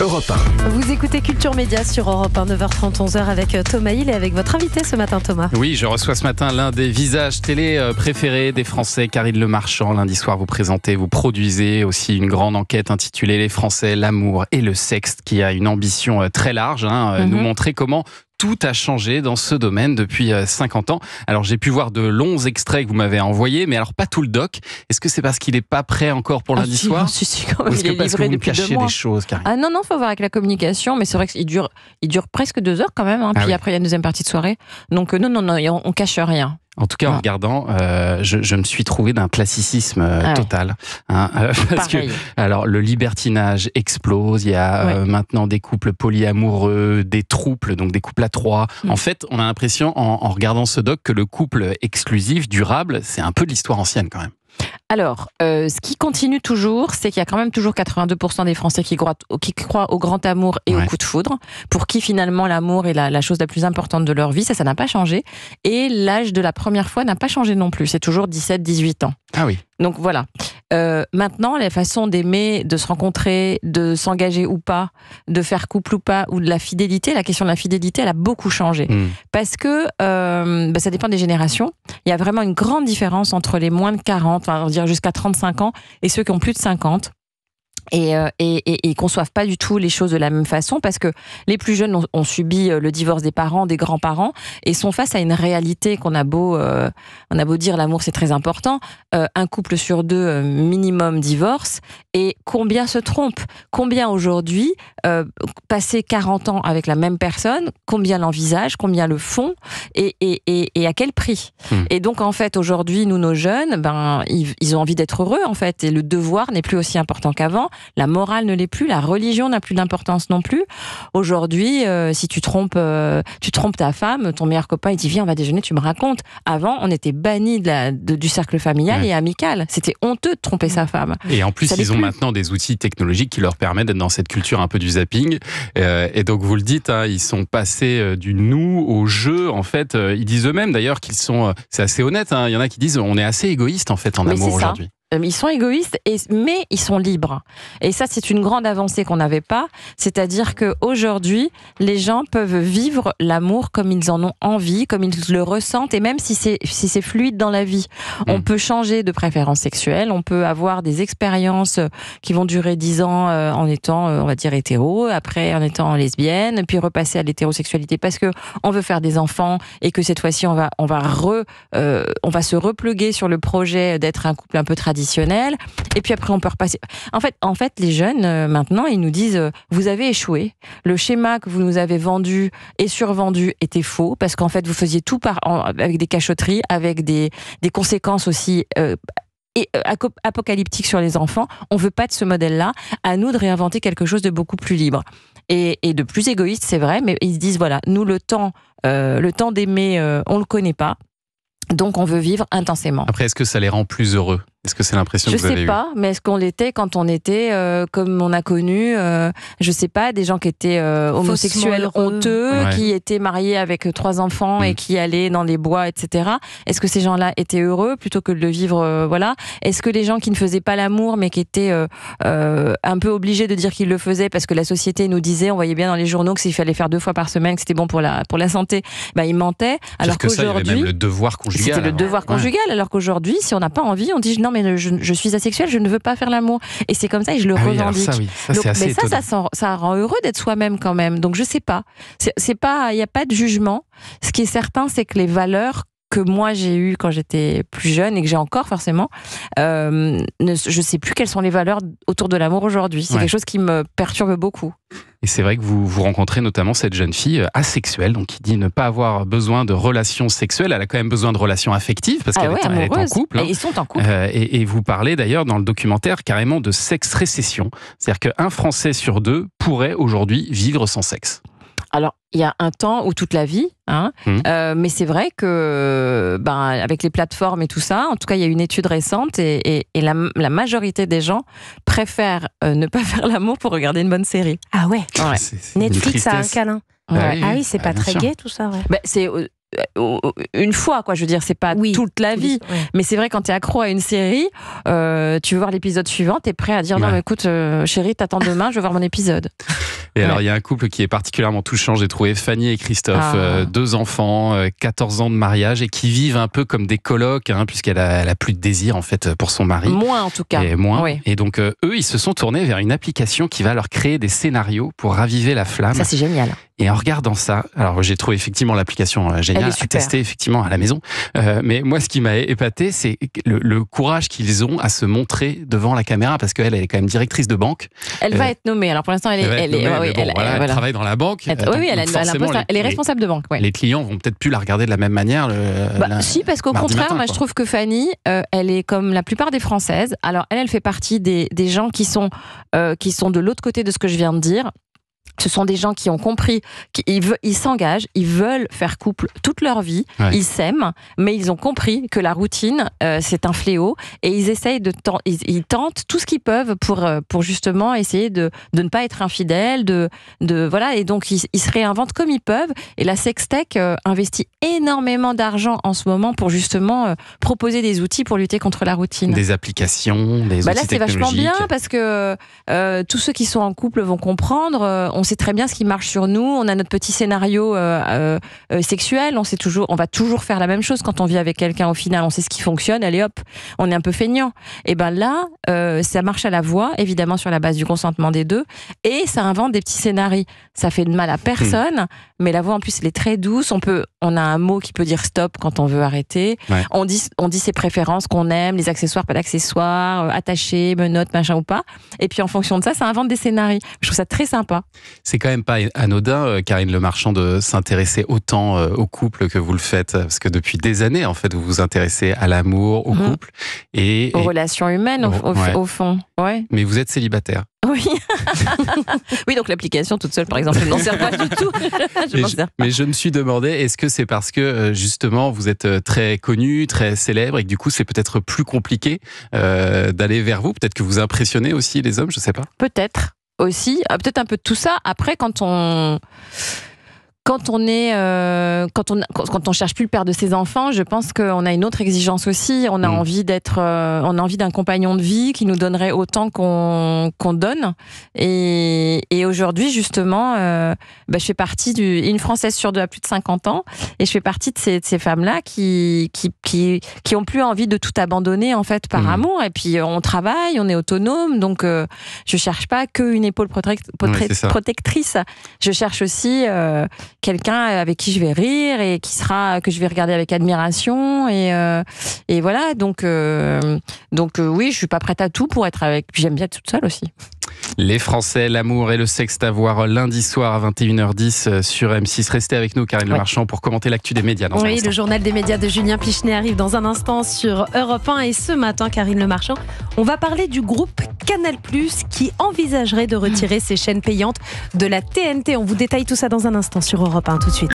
Europe 1. Vous écoutez Culture Média sur Europe 1, 9h30, 11h avec Thomas Hill et avec votre invité ce matin, Thomas. Oui, je reçois ce matin l'un des visages télé préférés des Français, Karine Le Marchand. Lundi soir, vous présentez, vous produisez aussi une grande enquête intitulée Les Français, l'amour et le sexe, qui a une ambition très large, nous montrer comment tout a changé dans ce domaine depuis 50 ans. Alors, j'ai pu voir de longs extraits que vous m'avez envoyés, mais alors pas tout le doc. Est-ce que c'est parce qu'il n'est pas prêt encore pour lundi soir? Si, quand même, Ou est-ce il est que parce que livré vous depuis 2 cachez mois. des choses, Karine? Ah non, faut voir avec la communication, mais c'est vrai qu'il dure presque 2 heures quand même. Puis oui. après, il y a une deuxième partie de soirée. Donc non, on cache rien. En tout cas, en Non. regardant, je me suis trouvé d'un classicisme total. Parce que, Pareil. alors, le libertinage explose. Il y a maintenant des couples polyamoureux, des trouples, donc des couples à 3. En fait, on a l'impression, en regardant ce doc, que le couple exclusif, durable, c'est un peu de l'histoire ancienne quand même. Alors, ce qui continue toujours, c'est qu'il y a quand même toujours 82% des Français qui croient au grand amour et au coup de foudre, pour qui finalement l'amour est la chose la plus importante de leur vie. Ça n'a pas changé. Et l'âge de la première fois n'a pas changé non plus. C'est toujours 17-18 ans. Ah oui. Donc voilà. Maintenant, les façons d'aimer, de se rencontrer, de s'engager ou pas, de faire couple ou pas, ou de la fidélité, la question de la fidélité, elle a beaucoup changé. Parce que ça dépend des générations. Il y a vraiment une grande différence entre les moins de 40, on va dire jusqu'à 35 ans, et ceux qui ont plus de 50. Et ils conçoivent pas du tout les choses de la même façon, parce que les plus jeunes ont subi le divorce des parents, des grands-parents, et sont face à une réalité qu'on a beau dire l'amour c'est très important, un couple sur 2 minimum divorce, et combien se trompent, combien aujourd'hui passer 40 ans avec la même personne, combien l'envisagent, combien le font, et à quel prix. Et donc en fait aujourd'hui nos jeunes, ils ont envie d'être heureux en fait, et le devoir n'est plus aussi important qu'avant. La morale ne l'est plus, la religion n'a plus d'importance non plus. Aujourd'hui, si tu trompes ta femme, ton meilleur copain, il dit viens, on va déjeuner, tu me racontes. Avant, on était bannis du cercle familial et amical. C'était honteux de tromper sa femme. Et en plus, Ça ils ont l'est plus. maintenant des outils technologiques qui leur permettent d'être dans cette culture un peu du zapping. Et donc, vous le dites, ils sont passés du nous au jeu. En fait, ils disent eux-mêmes d'ailleurs qu'ils sont... c'est assez honnête, il y en a qui disent on est assez égoïste en fait en Mais amour c'est ça. aujourd'hui. Ils sont égoïstes, mais ils sont libres. Et ça, c'est une grande avancée qu'on n'avait pas. C'est-à-dire qu'aujourd'hui, les gens peuvent vivre l'amour comme ils en ont envie, comme ils le ressentent, et même si c'est fluide dans la vie. On peut changer de préférence sexuelle, on peut avoir des expériences qui vont durer 10 ans en étant, on va dire, hétéro, après en étant lesbienne, puis repasser à l'hétérosexualité parce que on veut faire des enfants et que cette fois-ci, on va se repluguer sur le projet d'être un couple un peu traditionnel. Et puis après on peut repasser. En fait les jeunes maintenant ils nous disent vous avez échoué, le schéma que vous nous avez vendu et survendu était faux, parce qu'en fait vous faisiez tout avec des cachotteries, avec des conséquences aussi apocalyptiques sur les enfants. On veut pas de ce modèle-là. À nous de réinventer quelque chose de beaucoup plus libre et de plus égoïste, c'est vrai, mais ils se disent voilà, nous le temps d'aimer, on le connaît pas. Donc on veut vivre intensément. Après, est-ce que ça les rend plus heureux? Est-ce que c'est l'impression que vous avez eue? Je sais pas, mais est-ce qu'on l'était quand on était, comme on a connu, je sais pas, des gens qui étaient homosexuels honteux, qui étaient mariés avec 3 enfants et qui allaient dans les bois, etc. Est-ce que ces gens-là étaient heureux plutôt que de le vivre, voilà? Est-ce que les gens qui ne faisaient pas l'amour, mais qui étaient un peu obligés de dire qu'ils le faisaient parce que la société nous disait, on voyait bien dans les journaux que s'il fallait faire 2 fois par semaine, que c'était bon pour la santé, ils mentaient. Alors qu'aujourd'hui, il y avait même le devoir conjugal. C'était le devoir conjugal, alors qu'aujourd'hui, si on n'a pas envie, on dit non mais je suis asexuelle, je ne veux pas faire l'amour. Et c'est comme ça et je le revendique. Ça, donc, c'est assez mais ça rend heureux d'être soi-même quand même. Donc je sais pas. C'est pas, il n'y a pas de jugement. Ce qui est certain, c'est que les valeurs que moi j'ai eues quand j'étais plus jeune et que j'ai encore forcément, je sais plus quelles sont les valeurs autour de l'amour aujourd'hui. C'est quelque chose qui me perturbe beaucoup. Et c'est vrai que vous rencontrez notamment cette jeune fille asexuelle, donc qui dit ne pas avoir besoin de relations sexuelles. Elle a quand même besoin de relations affectives parce qu'elle est en couple. Et ils sont en couple. Et vous parlez d'ailleurs dans le documentaire carrément de sexe récession. C'est-à-dire qu'un Français sur 2 pourrait aujourd'hui vivre sans sexe. Alors, il y a un temps où toute la vie, mais c'est vrai que, avec les plateformes et tout ça, en tout cas, il y a une étude récente et la majorité des gens préfèrent ne pas faire l'amour pour regarder une bonne série. Ah ouais, C'est Netflix a un câlin. Ouais. Ah oui, c'est pas très gai tout ça. Ouais. C'est une fois, quoi. Je veux dire, c'est pas toute la vie. Mais c'est vrai, quand t'es accro à une série, tu veux voir l'épisode suivant, t'es prêt à dire non, mais écoute, chérie, t'attends demain, je veux voir mon épisode. Et alors, il y a un couple qui est particulièrement touchant, j'ai trouvé, Fanny et Christophe, 2 enfants, 14 ans de mariage, et qui vivent un peu comme des colocs, puisqu'elle a plus de désir, en fait, pour son mari. Moins, en tout cas. Et moins. Oui. Et donc, eux, ils se sont tournés vers une application qui va leur créer des scénarios pour raviver la flamme. Ça, c'est génial. Et en regardant ça, alors j'ai trouvé effectivement l'application géniale à tester effectivement à la maison. Mais moi, ce qui m'a épaté, c'est le courage qu'ils ont à se montrer devant la caméra, parce qu'elle est quand même directrice de banque. Elle va être nommée. Alors pour l'instant, elle travaille dans la banque. Elle est responsable de banque. Ouais. Les clients vont peut-être plus la regarder de la même manière. Si, parce qu'au contraire, moi je trouve que Fanny, elle est comme la plupart des Françaises. Alors elle fait partie des gens qui sont de l'autre côté de ce que je viens de dire. Ce sont des gens qui ont compris qu'ils s'engagent, ils veulent faire couple toute leur vie, ils s'aiment, mais ils ont compris que la routine, c'est un fléau, et ils essayent ils tentent tout ce qu'ils peuvent pour justement essayer de ne pas être infidèles, voilà, et donc ils se réinventent comme ils peuvent, et la Sextech investit énormément d'argent en ce moment pour justement proposer des outils pour lutter contre la routine. Des applications, des outils là, c'est vachement bien, parce que tous ceux qui sont en couple vont comprendre, on sait très bien ce qui marche sur nous, on a notre petit scénario sexuel, on va toujours faire la même chose quand on vit avec quelqu'un. Au final, on sait ce qui fonctionne, allez hop, on est un peu feignant. Et ben là, ça marche à la voix, évidemment sur la base du consentement des deux, et ça invente des petits scénarios. Ça fait de mal à personne, mais la voix en plus, elle est très douce. On a un mot qui peut dire stop quand on veut arrêter. Ouais. On dit ses préférences qu'on aime, les accessoires, pas d'accessoires, attachés, menottes, machin ou pas. Et puis en fonction de ça, ça invente des scénarios. Je trouve ça très sympa. C'est quand même pas anodin, Karine Le Marchand, de s'intéresser autant au couple que vous le faites, parce que depuis des années, en fait, vous vous intéressez à l'amour, au couple et aux relations humaines, au fond. Ouais. Mais vous êtes célibataire. Oui. Oui, donc l'application toute seule, par exemple, elle n'en sert pas du tout. Mais je me suis demandé, est-ce que c'est parce que justement vous êtes très connu, très célèbre, et que du coup c'est peut-être plus compliqué d'aller vers vous? Peut-être que vous impressionnez aussi les hommes, je sais pas. Peut-être aussi, peut-être un peu de tout ça. Après, quand on cherche plus le père de ses enfants, je pense qu'on a une autre exigence aussi. On a envie d'un compagnon de vie qui nous donnerait autant qu'on donne. Et aujourd'hui, justement, je fais partie une Française sur 2 à plus de 50 ans, et je fais partie de ces femmes-là qui ont plus envie de tout abandonner, en fait, par amour. Et puis, on travaille, on est autonome, donc je cherche pas qu'une épaule protectrice. Je cherche aussi quelqu'un avec qui je vais rire et que je vais regarder avec admiration, et voilà, donc oui, je suis pas prête à tout pour être avec, puis j'aime bien être toute seule aussi. Les Français, l'amour et le sexe à voir lundi soir à 21h10 sur M6. Restez avec nous, Karine Le Marchand, pour commenter l'actu des médias. Oui, le journal des médias de Julien Pichenet arrive dans un instant sur Europe 1. Et ce matin, Karine Le Marchand, on va parler du groupe Canal+, qui envisagerait de retirer ses chaînes payantes de la TNT. On vous détaille tout ça dans un instant sur Europe 1, tout de suite.